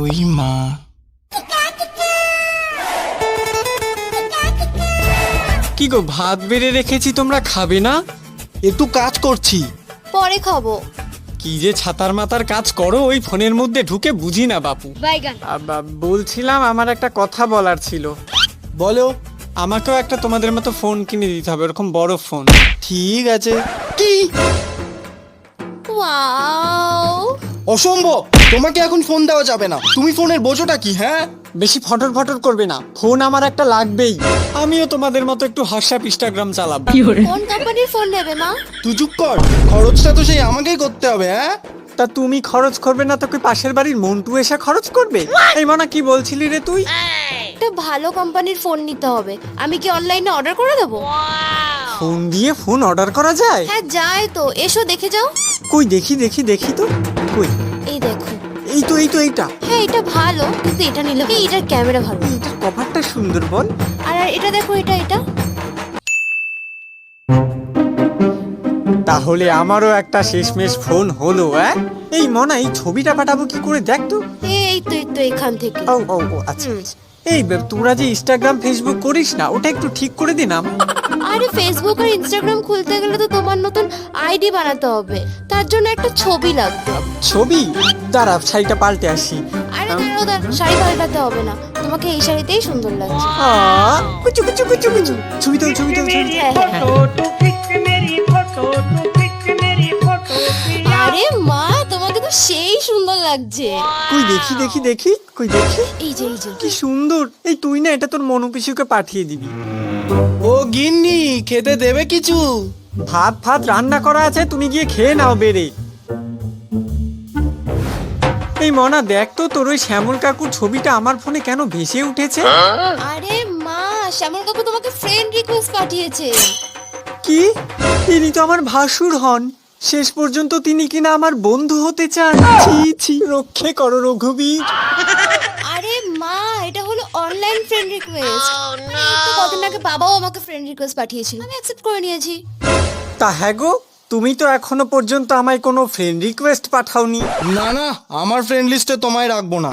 ওই মা, কি গো, ভাত বেড়ে রেখেছি, তোমরা খাবে না? একটু কাজ করছি। পরে খাবো। কি যে ছাতার মাতার কাজ করো ওই ফোনের মধ্যে ঢুকে, বুঝি না বাপু। বাইগান। বলছিলাম আমার একটা কথা বলার ছিল। বলো। আমাকেও একটা তোমাদের মতো ফোন কিনে দিতে হবে, ওরকম বড় ফোন। ঠিক আছে। কি ওয়াও, অসম্ভব, তোমাকে এখন ফোন দেওয়া যাবে না। তুমি ফোনের বোঝোটা কি? হ্যাঁ, বেশি ফটর ফটর করবে না, ফোন আমার একটা লাগবেই। আমিও তোমাদের মতো একটু হোয়াটসঅ্যাপ ইনস্টাগ্রাম চালাবো। কোন কোম্পানির ফোন নেবে মা? তুই চুপ কর, খরচটা তো সেই আমাকেই করতে হবে। হ্যাঁ, তা তুমি খরচ করবে না তো কি পাশের বাড়ির মন্টু এসে খরচ করবে? এই মনা, কি বলছিলি রে তুই? একটা ভালো কোম্পানির ফোন নিতে হবে। আমি কি অনলাইনে অর্ডার করে দেবো? ফোন দিয়ে ফোন অর্ডার করা যায়? হ্যাঁ যায় তো, এসো দেখে যাও। কই দেখি দেখি দেখি তো, কই? এই দেখো। এইটা। হ্যাঁ এটা ভালো, কিন্তু এটা নিলে এটার ক্যামেরা ভালো, এটার কভারটা সুন্দর বল। আর এটা দেখো, এটা তাহলে আমারও একটা শেষমেশ ফোন হলো। এই মনা, এই ছবিটা পাঠাবো কি করে দেখ তো। এই তো এখান থেকে। ও আচ্ছা। এই তোরা যে ইনস্টাগ্রাম ফেসবুক করিস না, ওটা একটু ঠিক করে দিলাম। আরে ফেসবুক আর ইনস্টাগ্রাম খুলতে গেলে তো তোমার নতুন আইডি বানাতে হবে, তার জন্য একটা ছবি লাগবে। ছবি? দাঁড়া, শাড়িটা পাল্টে আসি। আরে দাঁড়াও, শাড়ি পাল্টাতে হবে না, তোমাকে এই শাড়িতেই সুন্দর লাগছে। কুচু কুচু কুচু কুচু। ছবি তো। আরে মা, তোমাকে তো সেই সুন্দর লাগছে। কই দেখি কই দেখি। এই যে কি সুন্দর। এই তুই না এটা তোর মনুপিসুকে পাঠিয়ে দিবি। ও গিন্নি, খেতে দেবে কিছু? ভাত রান্না করা আছে, তুমি গিয়ে খেয়ে নাও বেড়ে। এই মনা, দেখ তো তোর ওই শ্যামল কাকুর ছবিটা আমার ফোনে কেন ভেসে উঠেছে। আরে মা, শ্যামল কাকু তোমাকে ফ্রেন্ড রিকোয়েস্ট পাঠিয়েছে। কি? তিনি তো আমার ভাসুর হন, শেষ পর্যন্ত তিনি কিনা আমার বন্ধু হতে চান। ছি, রক্ষে করো রঘুবীর। আরে মা, এটা হলো অনলাইন ফ্রেন্ড রিকোয়েস্ট। কদিন আগে বাবাও আমাকে ফ্রেন্ড রিকোয়েস্ট পাঠিয়েছিল, আমি অ্যাকসেপ্ট করে নিয়েছি। তা হ্যাঁ গো, তুমি তো এখনো পর্যন্ত আমায় কোনো ফ্রেন্ড রিকোয়েস্ট পাঠাওনি। না, আমার ফ্রেন্ড লিস্টে তোমায় রাখবো না।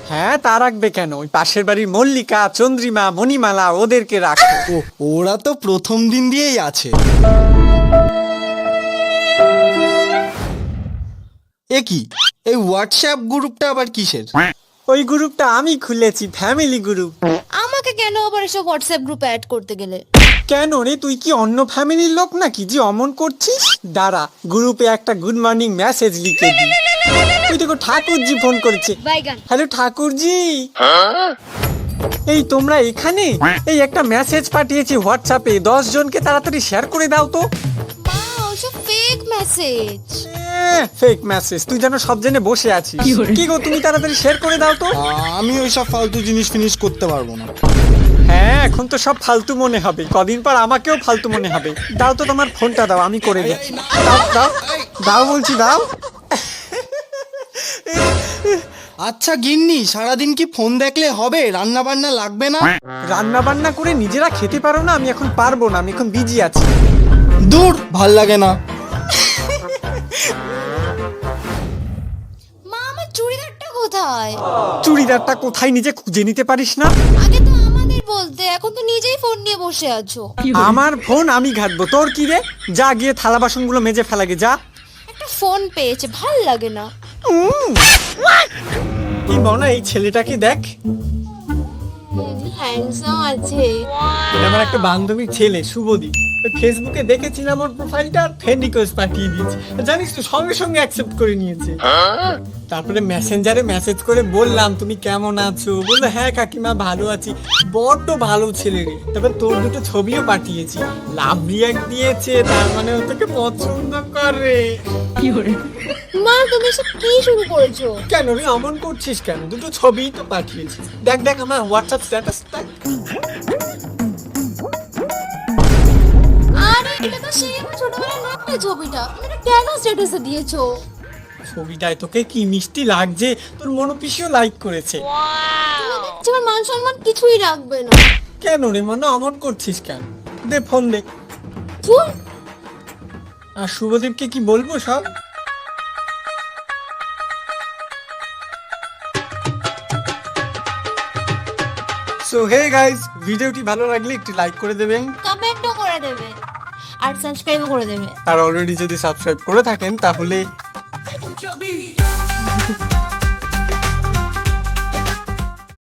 হ্যাঁ, তা রাখবে কেন? ওই পাশের বাড়ির মল্লিকা, চন্দ্রিমা, মণিমালা, ওদেরকে রাখো। ওরা তো প্রথম দিন দিয়েই আছে। এ কি, এই হোয়াটসঅ্যাপ গ্রুপটা আবার কিসের? ওই গ্রুপটা আমি খুলেছি, ফ্যামিলি গ্রুপ। আমাকে কেন আবার এসব হোয়াটসঅ্যাপ গ্রুপে অ্যাড করতে গেলে? কেন রে, তুই কি অন্য ফ্যামিলির লোক নাকি যে অমন করছিস? দাঁড়া, গ্রুপে একটা গুড মর্নিং মেসেজ লিখে দি। তুই দেখো, ঠাকুরজি ফোন করেছে। হ্যালো ঠাকুরজি, এই তোমরা এখানে? এই একটা মেসেজ পাঠিয়েছি হোয়াটসঅ্যাপে, 10 জনকে তাড়াতাড়ি শেয়ার করে দাও তো। মা, ওসব ফেক মেসেজ। Fake message? তুই যেন সব জেনে বসে আছিস। কি গো, তুমি তাড়াতাড়ি শেয়ার করে দাও তো। আমি ওইসব ফালতু জিনিস ফিনিশ করতে পারবো না। হ্যাঁ, এখন তো সব ফালতু মনে হবে, কদিন পর আমাকেও ফালতু মনে হবে। দাও তো তোমার ফোনটা, দাও, আমি করে দিচ্ছি। দাও বলছি, দাও। আচ্ছা গিন্নি, সারাদিন কি ফোন দেখলে হবে? রান্না বান্না লাগবে না? রান্না বান্না করে নিজেরা খেতে পারো না? আমি এখন পারবো না, আমি এখন বিজি আছি। দূর, ভাল লাগে না। মা, আমার চুড়িদারটা কোথায়? চুড়িদারটা কোথায় নিজে খুঁজে নিতে পারিস না? আগে তো আমাদের বলতে, এখন তো নিজেই ফোন নিয়ে বসে আছো। আমার ফোন আমি ঘাটবো, তোর কি রে? যা গিয়ে থালা বাসনগুলো মেজে ফেলা গে, যা। একটা ফোন পেয়েছে, ভাল লাগে না। কি মনে, এই ছেলেটাকে দেখ, হ্যান্ডসাম আছে। এটা আমার একটা বান্ধবীর ছেলে, শুভদীপ। ফেসবুকে দেখেছিলাম ওর প্রোফাইলটা, ফ্রেন্ড রিকোয়েস্ট পাঠিয়ে দিয়েছে। জানিস তো, সঙ্গে সঙ্গে অ্যাকসেপ্ট করে নিয়েছে। তারপরে মেসেঞ্জারে মেসেজ করে বললাম তুমি কেমন আছো, বললো হ্যাঁ কাকিমা ভালো আছি। বড্ড ভালো ছেলে রে। তারপর তোর দুটো ছবিও পাঠিয়েছি, লাভ রিয়াক্ট দিয়েছে, তার মানে ও তোকে পছন্দ করে। মা, তুমি সব কি শুরু করেছো? কেন রে, অমন করছিস কেন? দুটো ছবিই তো পাঠিয়েছি, দেখ আমার হোয়াটসঅ্যাপ স্ট্যাটাস। আরে এটা তো সেই আমার ছোটবেলার নকল ছবিটা, এটা কেন স্ট্যাটাসে দিয়েছো? ছবিটায় তোকে কি মিষ্টি লাগছে, তোর মনোপিসিও লাইক করেছে। তোমার মান সম্মান কিছুই রাখবে না। কেন রে মনে অমন করছিস কেন? দে ফোন দে। ফুল। আর শুভদীপকে কি বলবো সব? সো হে গাইস, ভিডিওটি ভালো লাগলে একটি লাইক করে দেবেন। কমেন্টও করে দেবে আর সাবস্ক্রাইবও করে দেবে। আর অলরেডি যদি সাবস্ক্রাইব করে থাকেন তাহলে